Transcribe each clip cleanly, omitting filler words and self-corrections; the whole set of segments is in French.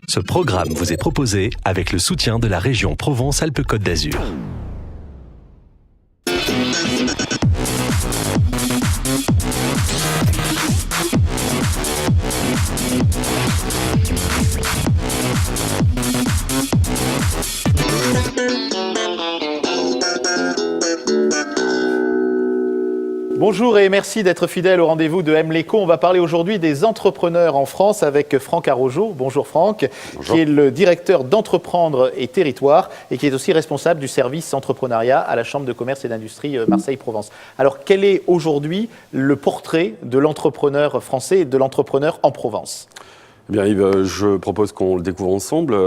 Ce programme vous est proposé avec le soutien de la région Provence-Alpes-Côte d'Azur. Bonjour et merci d'être fidèle au rendez-vous de M l'Écho. On va parler aujourd'hui des entrepreneurs en France avec Franck Arrojo. Bonjour Franck. Bonjour. Qui est le directeur d'Entreprendre et Territoire et qui est aussi responsable du service entrepreneuriat à la Chambre de commerce et d'industrie Marseille-Provence. Alors quel est aujourd'hui le portrait de l'entrepreneur français et de l'entrepreneur en Provence ? Eh bien Yves, je propose qu'on le découvre ensemble.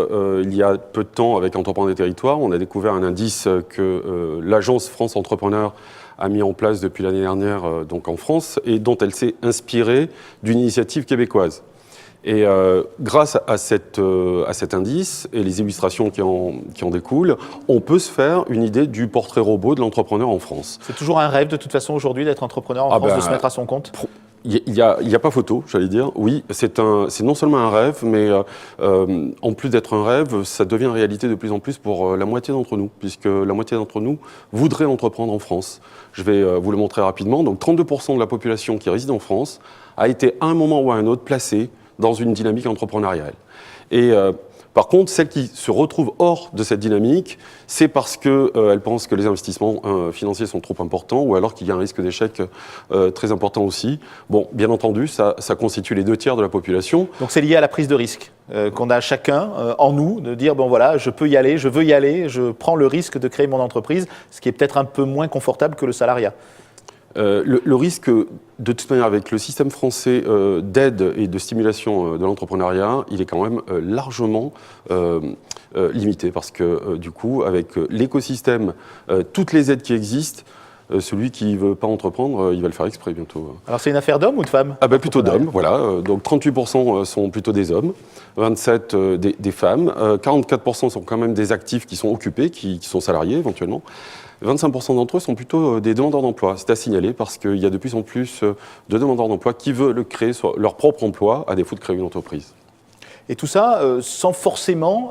Il y a peu de temps, avec Entreprendre et Territoire, on a découvert un indice que l'agence France Entrepreneur a mis en place depuis l'année dernière donc en France et dont elle s'est inspirée d'une initiative québécoise. Et grâce à cet indice et les illustrations qui en découlent, on peut se faire une idée du portrait robot de l'entrepreneur en France. C'est toujours un rêve de toute façon aujourd'hui d'être entrepreneur en France, de se mettre à son compte ? Il n'y a pas photo, j'allais dire. Oui, c'est non seulement un rêve, mais en plus d'être un rêve, ça devient réalité de plus en plus pour la moitié d'entre nous, puisque la moitié d'entre nous voudrait entreprendre en France. Je vais vous le montrer rapidement. Donc 32% de la population qui réside en France a été à un moment ou à un autre placée dans une dynamique entrepreneuriale. Et par contre, celles qui se retrouvent hors de cette dynamique, c'est parce qu'elles pensent que les investissements financiers sont trop importants ou alors qu'il y a un risque d'échec très important aussi. Bon, bien entendu, ça constitue les 2 tiers de la population. Donc c'est lié à la prise de risque qu'on a chacun en nous, de dire, bon voilà, je peux y aller, je veux y aller, je prends le risque de créer mon entreprise, ce qui est peut-être un peu moins confortable que le salariat. Le risque, de toute manière, avec le système français d'aide et de stimulation de l'entrepreneuriat, il est quand même largement limité parce que, du coup, avec l'écosystème, toutes les aides qui existent, celui qui ne veut pas entreprendre, il va le faire exprès bientôt. Alors c'est une affaire d'hommes ou de femmes ? Plutôt d'hommes, voilà. Donc 38% sont plutôt des hommes, 27% des femmes, 44% sont quand même des actifs qui sont occupés, qui sont salariés éventuellement. 25% d'entre eux sont plutôt des demandeurs d'emploi. C'est à signaler parce qu'il y a de plus en plus de demandeurs d'emploi qui veulent créer leur propre emploi à défaut de créer une entreprise. Et tout ça sans forcément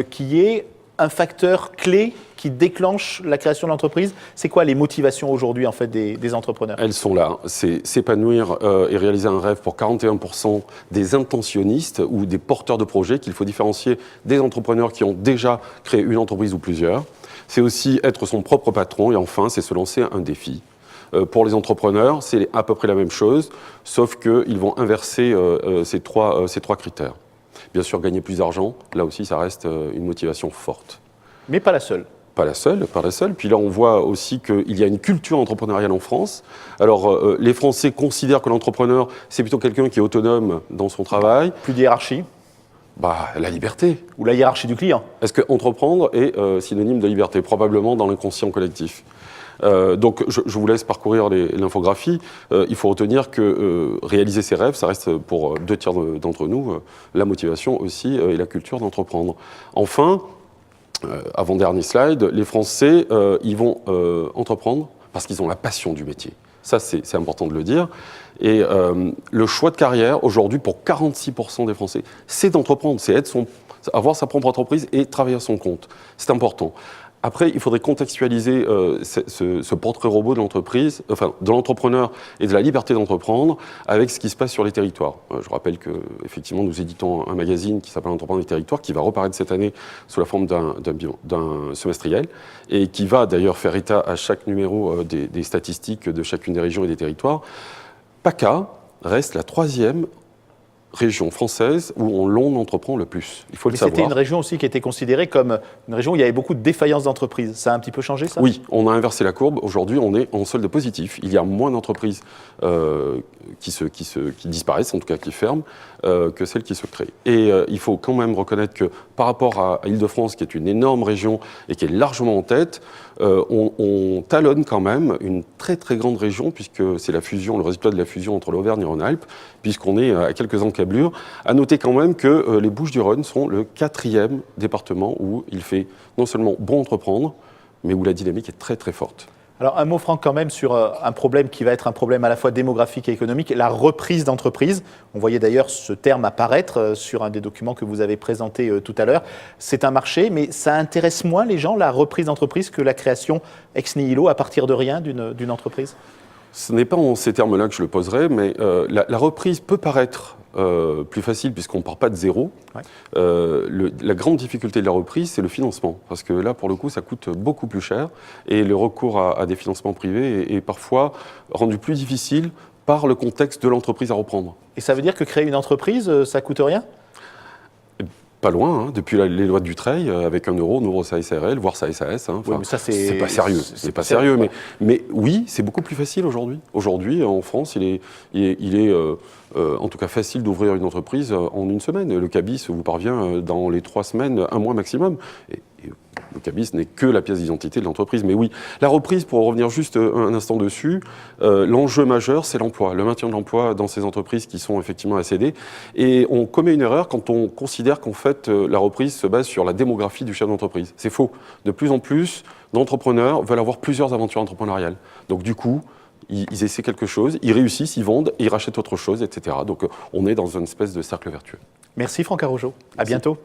qu'il y ait un facteur clé qui déclenche la création de l'entreprise. C'est quoi les motivations aujourd'hui en fait, des entrepreneurs ? Elles sont là. C'est s'épanouir et réaliser un rêve pour 41% des intentionnistes ou des porteurs de projets qu'il faut différencier des entrepreneurs qui ont déjà créé une entreprise ou plusieurs. C'est aussi être son propre patron et enfin, c'est se lancer un défi. Pour les entrepreneurs, c'est à peu près la même chose, sauf qu'ils vont inverser ces trois critères. Bien sûr, gagner plus d'argent, là aussi, ça reste une motivation forte. Mais pas la seule. Pas la seule. Puis là, on voit aussi qu'il y a une culture entrepreneuriale en France. Alors, les Français considèrent que l'entrepreneur, c'est plutôt quelqu'un qui est autonome dans son travail. Plus de hiérarchie ? La liberté. Ou la hiérarchie du client. Est-ce qu'entreprendre est synonyme de liberté ? Probablement dans l'inconscient collectif. Donc, je vous laisse parcourir l'infographie. Il faut retenir que réaliser ses rêves, ça reste pour 2 tiers d'entre nous la motivation aussi et la culture d'entreprendre. Enfin, avant-dernier slide, les Français, ils vont entreprendre parce qu'ils ont la passion du métier. Ça, c'est important de le dire. Et le choix de carrière, aujourd'hui, pour 46% des Français, c'est d'entreprendre, c'est avoir sa propre entreprise et travailler à son compte. C'est important. Après, il faudrait contextualiser ce portrait robot de l'entreprise, enfin de l'entrepreneur et de la liberté d'entreprendre avec ce qui se passe sur les territoires. Je rappelle qu'effectivement, nous éditons un magazine qui s'appelle Entreprendre et Territoire, qui va reparaître cette année sous la forme d'un semestriel et qui va d'ailleurs faire état à chaque numéro des statistiques de chacune des régions et des territoires. PACA reste la 3e région française où l'on entreprend le plus. Il faut le savoir. C'était une région aussi qui était considérée comme une région où il y avait beaucoup de défaillance d'entreprises. Ça a un petit peu changé, ça ? Oui, on a inversé la courbe. Aujourd'hui, on est en solde positif. Il y a moins d'entreprises qui disparaissent, en tout cas qui ferment, que celles qui se créent. Et il faut quand même reconnaître que par rapport à Île-de-France, qui est une énorme région et qui est largement en tête, on talonne quand même une très très grande région, puisque c'est la fusion, le résultat de la fusion entre l'Auvergne et Rhône-Alpes, puisqu'on est à quelques encablures. À noter quand même que les Bouches-du-Rhône sont le 4e département où il fait non seulement bon entreprendre, mais où la dynamique est très très forte. Alors un mot, Franck, quand même sur un problème qui va être un problème à la fois démographique et économique, la reprise d'entreprise. On voyait d'ailleurs ce terme apparaître sur un des documents que vous avez présenté tout à l'heure. C'est un marché, mais ça intéresse moins les gens, la reprise d'entreprise, que la création ex nihilo à partir de rien d'une entreprise? Ce n'est pas en ces termes-là que je le poserai, mais la reprise peut paraître plus facile puisqu'on ne part pas de zéro. Ouais. La grande difficulté de la reprise, c'est le financement. Parce que là, pour le coup, ça coûte beaucoup plus cher. Et le recours à des financements privés est parfois rendu plus difficile par le contexte de l'entreprise à reprendre. Et ça veut dire que créer une entreprise, ça coûte rien? Pas loin, hein, depuis les lois de Dutreil, avec 1 euro, on ouvre sa SARL, voire sa SAS. Hein, oui, mais ça, c'est pas sérieux. C'est pas sérieux, mais oui, c'est beaucoup plus facile aujourd'hui. Aujourd'hui, en France, il est en tout cas facile d'ouvrir une entreprise en 1 semaine. Le CABIS vous parvient dans les 3 semaines, 1 mois maximum. Et le CABIS n'est que la pièce d'identité de l'entreprise. Mais oui, la reprise, pour revenir juste un instant dessus, l'enjeu majeur, c'est l'emploi, le maintien de l'emploi dans ces entreprises qui sont effectivement à céder. Et on commet une erreur quand on considère qu'en fait, la reprise se base sur la démographie du chef d'entreprise. C'est faux. De plus en plus d'entrepreneurs veulent avoir plusieurs aventures entrepreneuriales. Donc du coup, ils essaient quelque chose, ils réussissent, ils vendent, ils rachètent autre chose, etc. Donc on est dans une espèce de cercle vertueux. Merci Franck Arrojo. À bientôt.